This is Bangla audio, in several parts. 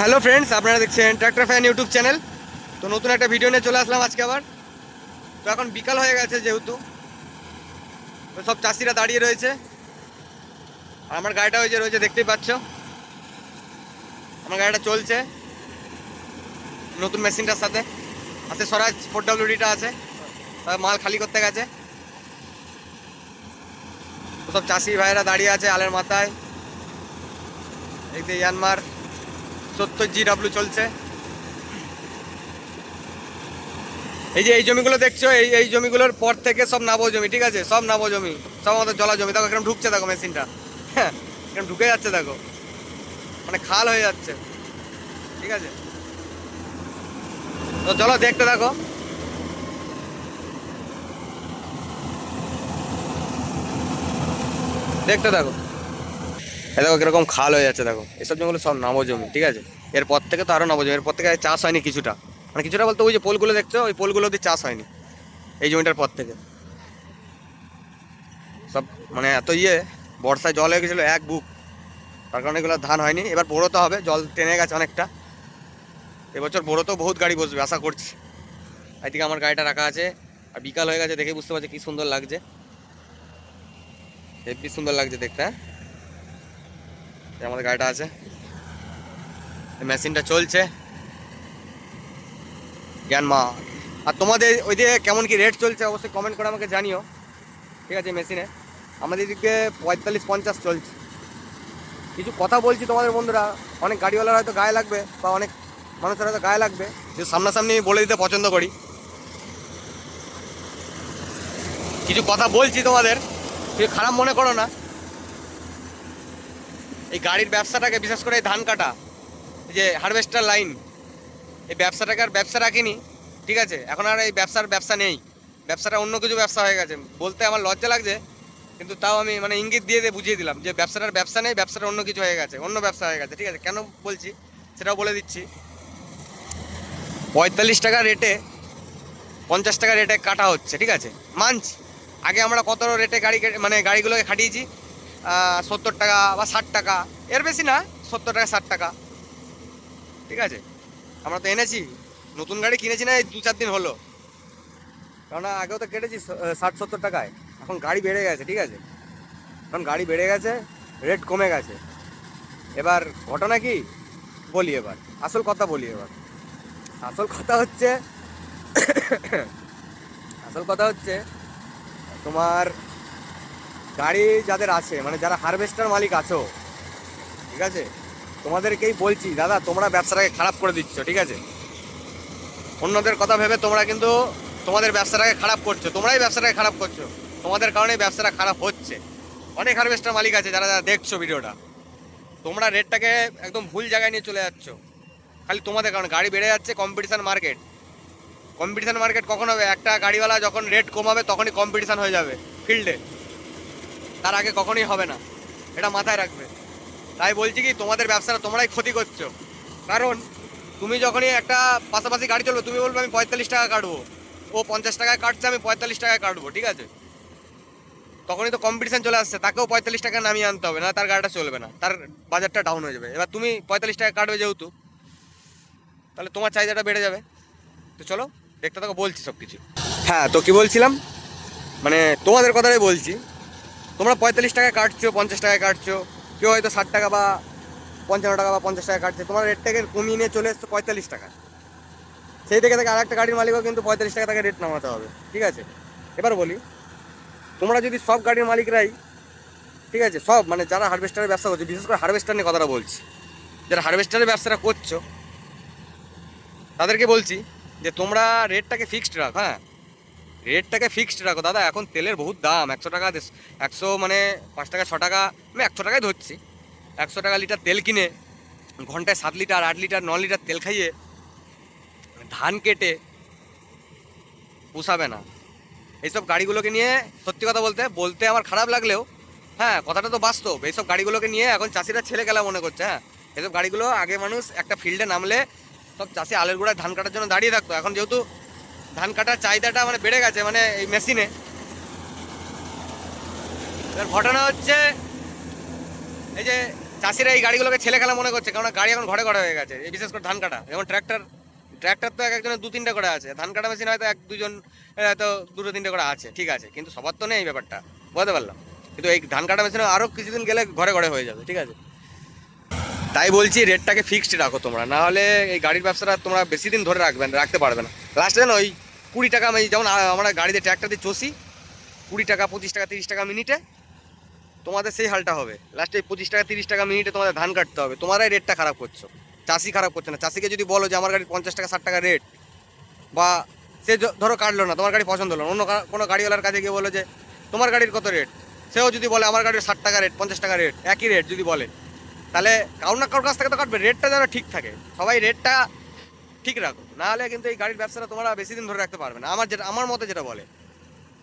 হ্যালো ফ্রেন্ডস, আপনারা দেখছেন ট্র্যাক্টর ফ্যান ইউটিউব চ্যানেল। তো নতুন একটা ভিডিও নিয়ে চলে আসলাম আজকে আবার। তো এখন বিকাল হয়ে গেছে, যেহেতু তো সব চাষিরা দাঁড়িয়ে রয়েছে। আর আমার গাড়িটা ওই যে রয়েছে, দেখতেই পাচ্ছ। আমার গাড়িটা চলছে নতুন মেশিনটার সাথে। হাতে স্বরাজ 4WDটা আছে, মাল খালি করতে গেছে। তো সব চাষি ভাইয়েরা দাঁড়িয়ে আছে আলের মাথায়। এই ইয়ানমার 70GW চলছে। এই জমিগুলো দেখছো, এই জমিগুলোর পর থেকে সব নাবো জমি, ঠিক আছে? সব নাবো জমি, সব আমাদের জলা জমি। দেখো এরকম ঢুকছে, দেখো মেশিনটা, হ্যাঁ এরকম ঢুকে যাচ্ছে, দেখো মানে খাল হয়ে যাচ্ছে, ঠিক আছে? তো চলো দেখতে থাকো। দেখতে থাকো, এ দেখো কিরকম খাল হয়ে যাচ্ছে, দেখো এসব জমিগুলো সব নাবো জমি, ঠিক আছে? এরপর থেকে তো আরো নাবো জমি, এরপর থেকে চাষ হয়নি কিছুটা, মানে কিছুটা বলতে ওই যে পোলগুলো দেখছো, ওই পোলগুলো দিয়ে চাষ হয়নি এই জমিটার পর থেকে। সব মানে এত বর্ষায় জল হয়ে গেছিলো এক বুক, তার কারণে এগুলো ধান হয়নি। এবার বোরোতে হবে, জল টেনে গেছে অনেকটা। এবছর বোরোতেও বহুত গাড়ি বসবে আশা করছি। এদিকে আমার গাড়িটা রাখা আছে, আর বিকাল হয়ে গেছে, দেখে বুঝতে পারছি কি সুন্দর লাগছে, হেব্বি সুন্দর লাগছে দেখতে। আমাদের গাড়িটা আছে, মেশিনটা চলছে জ্ঞানমা। আর তোমাদের ওইদিকে কেমন কি রেট চলছে অবশ্যই কমেন্ট করে আমাকে জানিও, ঠিক আছে? মেশিনে আমাদের দিকে 45-50 চলছে। কিছু কথা বলছি তোমাদের বন্ধুরা, অনেক গাড়িওয়ালার হয়তো গায়ে লাগবে, বা অনেক মানুষের হয়তো গায়ে লাগবে, যে সামনাসামনি বলে দিতে পছন্দ করি। কিছু কথা বলছি তোমাদের, কিছু খারাপ মনে করো না। এই গাড়ির ব্যবসাটাকে, বিশেষ করে এই ধান কাটা, এই যে হারভেস্টার লাইন, এই ব্যবসাটাকে আর ব্যবসা রাখিনি, ঠিক আছে? এখন আর এই ব্যবসা নেই, ব্যবসাটা অন্য কিছু ব্যবসা হয়ে গেছে। বলতে আমার লজ্জা লাগছে, কিন্তু তাও আমি মানে ইঙ্গিত দিয়ে বুঝিয়ে দিলাম যে ব্যবসাটার ব্যবসা নেই, ব্যবসাটা অন্য কিছু হয়ে গেছে, অন্য ব্যবসা হয়ে গেছে, ঠিক আছে? কেন বলছি সেটাও বলে দিচ্ছি। 45 টাকা রেটে, 50 টাকা রেটে কাটা হচ্ছে, ঠিক আছে? মানছি, আগে আমরা কত রেটে মানে গাড়িগুলোকে খাটিয়েছি, 70 টাকা বা 60 টাকা, এর বেশি না, 70 টাকা 60 টাকা, ঠিক আছে? আমরা তো এনেছি, নতুন গাড়ি কিনেছি না এই 2-4 দিন হলো, কারণ আগেও তো কেটেছি 60-70 টাকায়। এখন গাড়ি বেড়ে গেছে, ঠিক আছে? এখন গাড়ি বেড়ে গেছে, রেট কমে গেছে। এবার ঘটনা কি বলি, এবার আসল কথা বলি। এবার আসল কথা হচ্ছে আসল কথা হচ্ছে তোমার গাড়ি যাদের আছে, মানে যারা হারভেস্টার মালিক আছো, ঠিক আছে? তোমাদেরকেই বলছি, দাদা তোমরা ব্যবসাটাকে খারাপ করে দিচ্ছ, ঠিক আছে? অন্যদের কথা ভেবে তোমরা কিন্তু তোমাদের ব্যবসাটাকে খারাপ করছো, তোমরাই ব্যবসাটাকে খারাপ করছো, তোমাদের কারণেই ব্যবসাটা খারাপ হচ্ছে। অনেক হারভেস্টার মালিক আছে যারা দেখছো ভিডিওটা, তোমরা রেটটাকে একদম ভুল জায়গায় নিয়ে চলে যাচ্ছ, খালি তোমাদের কারণে। গাড়ি বেড়ে যাচ্ছে, কম্পিটিশান মার্কেট। কম্পিটিশান মার্কেট কখন হবে? একটা গাড়িওয়ালা যখন রেট কমাবে তখনই কম্পিটিশান হয়ে যাবে ফিল্ডে, তার আগে কখনোই হবে না, এটা মাথায় রাখবে। তাই বলছি কি, তোমাদের ব্যবসাটা তোমরাই ক্ষতি করছো। কারণ তুমি যখনই একটা পাশাপাশি গাড়ি চলবে, তুমি বলবে আমি 45 টাকা কাটবো, ও 50 টাকায় কাটছে, আমি 45 টাকায় কাটবো, ঠিক আছে? তখনই তো কম্পিটিশান চলে আসছে, তাকেও 45 টাকা নামিয়ে আনতে হবে, না তার গাড়িটা চলবে না, তার বাজারটা ডাউন হয়ে যাবে। এবার তুমি 45 টাকা কাটবে যেহেতু, তাহলে তোমার চাহিদাটা বেড়ে যাবে। তো চলো দেখতে থাকো, বলছি সব কিছু। হ্যাঁ, তো কি বলছিলাম, মানে তোমাদের কথাটাই বলছি। তোমরা 45 টাকায় কাটছো, 50 টাকায় কাটছো, কেউ হয়তো 60 টাকা বা 55 টাকা বা 50 টাকা কাটছে, তোমার রেটটাকে কমিয়ে নিয়ে চলে এসছো 45 টাকা। সেই থেকে আর একটা গাড়ির মালিকও কিন্তু 45 টাকা তাকে রেট নামাতে হবে, ঠিক আছে? এবার বলি, তোমরা যদি সব গাড়ির মালিকরাই, ঠিক আছে, সব মানে যারা হারভেস্টারের ব্যবসা করছে, বিশেষ করে হারভেস্টার নিয়ে কথাটা বলছি, যারা হারভেস্টারের ব্যবসাটা করছো তাদেরকে বলছি যে তোমরা রেটটাকে ফিক্সড রাখো। হ্যাঁ, রেটটাকে ফিক্সড রাখো দাদা। এখন তেলের বহুত দাম, 100 টাকা, 100 মানে 5 টাকা 6 টাকা, আমি 100 টাকায় ধরছি। 100 টাকা লিটার তেল কিনে ঘন্টায় 7 লিটার 8 লিটার 9 লিটার তেল খাইয়ে ধান কেটে পোষাবে না। এইসব গাড়িগুলোকে নিয়ে সত্যি কথা বলতে বলতে আমার খারাপ লাগলেও, হ্যাঁ কথাটা তো বাস্তব, এইসব গাড়িগুলোকে নিয়ে এখন চাষিরা ছেলে খেলা মনে করছে। হ্যাঁ, এইসব গাড়িগুলো আগে মানুষ একটা ফিল্ডে নামলে সব চাষি আলের গোড়ায় ধান কাটার জন্য দাঁড়িয়ে থাকতো। এখন যেহেতু ধান কাটার চাহিদাটা মানে বেড়ে গেছে, মানে এই মেশিনে, এবার ঘটনা হচ্ছে এই যে চাষিরা এই গাড়িগুলোকে ছেলে খেলা মনে করছে, কারণ গাড়ি এখন ঘরে ঘরে হয়ে গেছে। এই বিশেষ করে ধান কাটা, যেমন ট্র্যাক্টর তো এক একজনের 2-3টে করে আছে, ধান কাটা মেশিন হয়তো 1-2জন হয়তো 2-3টে করে আছে, ঠিক আছে, কিন্তু সবার তো নেই এই ব্যাপারটা, বুঝতে পারলাম। কিন্তু এই ধান কাটা মেশিনে আরও কিছুদিন গেলে ঘরে ঘরে হয়ে যাবে, ঠিক আছে। তাই বলছি রেটটাকে ফিক্সড রাখো তোমরা, না হলে এই গাড়ির ব্যবসাটা তোমরা বেশি দিন ধরে রাখতে পারবে না। লাস্টে যেন ওই 20 টাকা, যেমন আমরা গাড়িতে ট্র্যাক্টর দিয়ে চষি 20 টাকা 25 টাকা 30 টাকা মিনিটে, তোমাদের সেই হালটা হবে। লাস্টে 25 টাকা 30 টাকা মিনিটে তোমাদের ধান কাটতে হবে। তোমরাই রেটটা খারাপ করছো, চাষি খারাপ করছে না। চাষিকে যদি বলো যে আমার গাড়ি 50 টাকা 60 টাকা রেট, বা সে ধরো কাটলো না, তোমার গাড়ি পছন্দ হলো, অন্য কোনো গাড়িওয়ালার কাছে গিয়ে বলো যে তোমার গাড়ির কত রেট, সেও যদি বলে আমার গাড়ির 60 টাকা রেট 50 টাকা রেট, একই রেট যদি বলে, তাহলে কারোর না কারোর কাছ থেকে তো কাটবে। রেটটা যেন ঠিক থাকে, সবাই রেটটা ঠিক রাখো, না হলে কিন্তু এই গাড়ির ব্যবসাটা তোমরা বেশি দিন ধরে রাখতে পারবে না, আমার মতে যেটা বলে,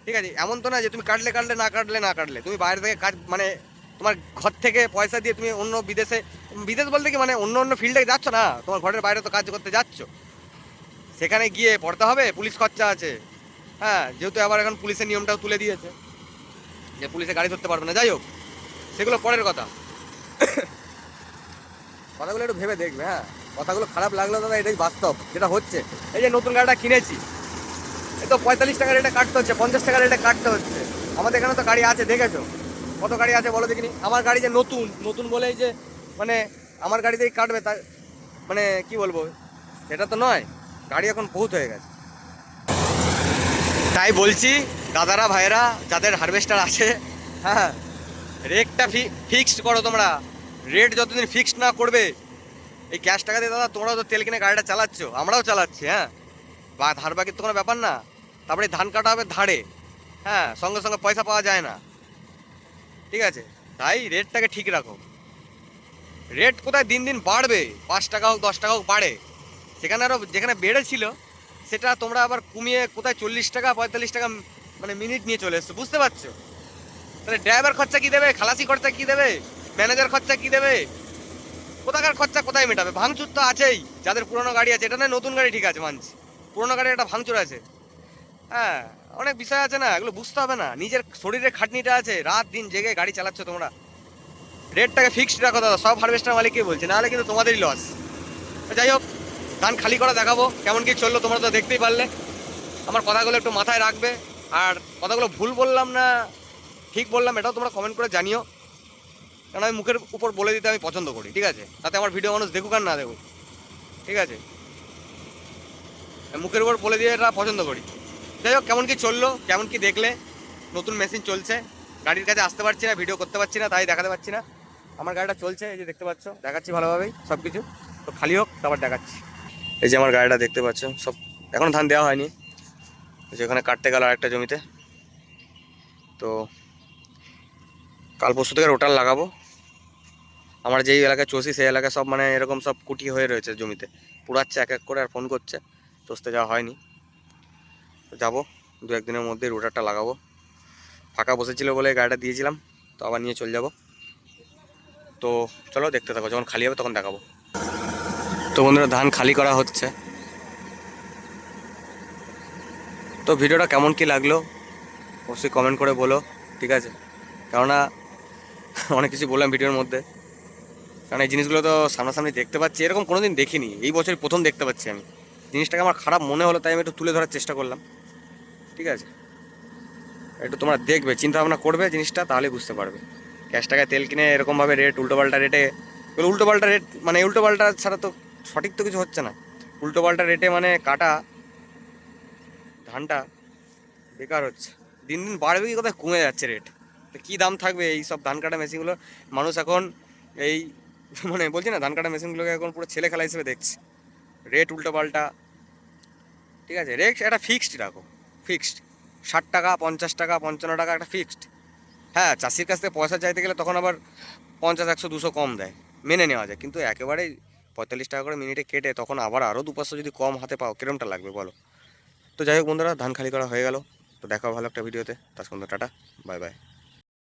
ঠিক আছে। এমন তো না যে তুমি কাটলে না কাটলে তুমি বাইরে থেকে কাজ, মানে তোমার ঘর থেকে পয়সা দিয়ে তুমি অন্য বিদেশ বলতে কি, মানে অন্য ফিল্ডে যাচ্ছ না, তোমার ঘরের বাইরে তো কাজ করতে যাচ্ছ, সেখানে গিয়ে পড়তে হবে, পুলিশ খরচা আছে। হ্যাঁ, যেহেতু আবার এখন পুলিশের নিয়মটাও তুলে দিয়েছে যে পুলিশে গাড়ি ধরতে পারবে না, যাই হোক সেগুলো পরের কথা। কথাগুলো একটু ভেবে দেখবে, হ্যাঁ, কথাগুলো খারাপ লাগলো দাদা, এটাই বাস্তব যেটা হচ্ছে। এই যে নতুন গাড়িটা কিনেছি, এই তো 45 টাকা রেটে কাটতে হচ্ছে, 50 টাকা রেটে কাটতে হচ্ছে। আমাদের এখানে তো গাড়ি আছে, দেখেছো কত গাড়ি আছে বলো দেখিনি। আমার গাড়ি যে নতুন বলেই যে মানে আমার গাড়িতেই কাটবে, তা মানে কি বলবো, সেটা তো নয়, গাড়ি এখন বহুত হয়ে গেছে। তাই বলছি দাদারা ভাইয়েরা যাদের হারভেস্টার আছে, হ্যাঁ, রেটটা ফিক্সড করো তোমরা। রেট যতদিন ফিক্সড না করবে, এই ক্যাশ টাকা দিয়ে দাদা তোমরাও তো তেল কিনে গাড়িটা চালাচ্ছ, আমরাও চালাচ্ছি, হ্যাঁ, বা ধার বাকির তো কোনো ব্যাপার না। তারপরে ধান কাটা হবে ধারে, হ্যাঁ, সঙ্গে সঙ্গে পয়সা পাওয়া যায় না, ঠিক আছে। তাই রেটটাকে ঠিক রাখো। রেট কোথায় দিন দিন বাড়বে, 5 টাকা হোক 10 টাকা হোক বাড়ে, সেখানে আরও যেখানে বেড়েছিল সেটা তোমরা আবার কমিয়ে কোথায় 40 টাকা 45 টাকা মানে মিনিট নিয়ে চলে এসছো, বুঝতে পারছো। তাহলে ড্রাইভার খরচা কী দেবে, খালাসি খরচা কী দেবে, ম্যানেজার খরচা কী দেবে, কোথাকার খরচা কোথায় মেটাবে। ভাঙচুর তো আছেই, যাদের পুরোনো গাড়ি আছে, এটা নয় নতুন গাড়ি ঠিক আছে মানছি, পুরোনো গাড়ির একটা ভাঙচুর আছে, হ্যাঁ, অনেক বিষয় আছে না, এগুলো বুঝতে হবে না। নিজের শরীরে খাটনিটা আছে, রাত দিন জেগে গাড়ি চালাচ্ছ তোমরা, রেটটাকে ফিক্সড রাখো দাদা। সব হারভেস্টার মালিকই বলছে, নাহলে কিন্তু তোমাদেরই লস। যাই হোক, ধান খালি করা দেখাবো কেমন কি চললো, তোমরা তো দেখতেই পারলে। আমার কথাগুলো একটু মাথায় রাখবে, আর কথাগুলো ভুল বললাম না ঠিক বললাম এটাও তোমরা কমেন্ট করে জানিও, কারণ আমি মুখের উপর বলে দিতে আমি পছন্দ করি, ঠিক আছে। তাতে আমার ভিডিও মানুষ দেখুক আর না দেখুক, ঠিক আছে, মুখের উপর বলে দিয়ে এটা পছন্দ করি। যাই হোক, কেমন কি চললো, কেমন কি দেখলে, নতুন মেশিন চলছে, গাড়ির কাছে আসতে পারছি না, ভিডিও করতে পারছি না, তাই দেখাতে পারছি না। আমার গাড়িটা চলছে, এই যে দেখতে পাচ্ছ, দেখাচ্ছি ভালোভাবেই সব কিছু। তো খালি হোক, তারপর দেখাচ্ছি। এই যে আমার গাড়িটা দেখতে পাচ্ছ, সব এখন ধান দেওয়া হয়নি, যেখানে কাটতে গেল আরেকটা জমিতে। তো কাল পরশু থেকে রোটার লাগাবো। আমার যেই এলাকায় চষি সেই এলাকায় সব মানে এরকম সব কুটি হয়ে রয়েছে জমিতে, পুড়াচ্ছে এক এক করে, আর ফোন করছে, চষতে যাওয়া হয়নি। যাবো 2-1 দিনের মধ্যেই রোটারটা লাগাবো। ফাঁকা বসেছিল বলে গাড়িটা দিয়েছিলাম, তো আবার নিয়ে চলে যাব। তো চলো দেখতে থাকো, যখন খালি হবে তখন দেখাবো। তো বন্ধুরা, ধান খালি করা হচ্ছে। তো ভিডিওটা কেমন কি লাগলো অবশ্যই কমেন্ট করে বলো, ঠিক আছে। কেননা অনেক কিছু বললাম ভিডিওর মধ্যে, কারণ এই জিনিসগুলো তো সামনাসামনি দেখতে পাচ্ছি, এরকম কোনোদিন দেখিনি, এই বছর প্রথম দেখতে পাচ্ছি আমি। জিনিসটাকে আমার খারাপ মনে হলো, তাই আমি একটু তুলে ধরার চেষ্টা করলাম, ঠিক আছে। একটু তোমরা দেখবে, চিন্তা ভাবনা করবে জিনিসটা, তাহলে বুঝতে পারবে। ক্যাশ টাকায় তেল কিনে এরকমভাবে রেট উল্টোপাল্টা রেটে, উল্টোপাল্টা রেট মানে উল্টোপাল্টা ছাড়া তো সঠিক তো কিছু হচ্ছে না। উল্টোপাল্টা রেটে মানে কাটা ধানটা বেকার হচ্ছে, দিন দিন বাড়বে কি কোথায় কমে যাচ্ছে রেট। তো কী দাম থাকবে এই সব ধান কাটা মেশিনগুলো, মানুষ এখন এই মানে বলছি না, ধান কাটা মেশিনগুলোকে এখন পুরো ছেলে খেলা হিসেবে দেখছে। রেট উল্টোপাল্টা, ঠিক আছে। রেট একটা ফিক্সড রাখো, ফিক্সড 60 টাকা 50 টাকা 55 টাকা একটা ফিক্সড। হ্যাঁ, চাষির কাছ থেকে পয়সা চাইতে গেলে তখন আবার 50 100 200 কম দেয়, মেনে নেওয়া যায়, কিন্তু একেবারেই 45 টাকা করে মিনিটে কেটে তখন আবার আরও 2-500 যদি কম হাতে পাও, কিরমটা লাগবে বলো। তো যাই হোক বন্ধুরা, ধান খালি করা হয়ে গেল। তো দেখা ভালো একটা ভিডিওতে, তার সঙ্গে টাটা, বাই বাই।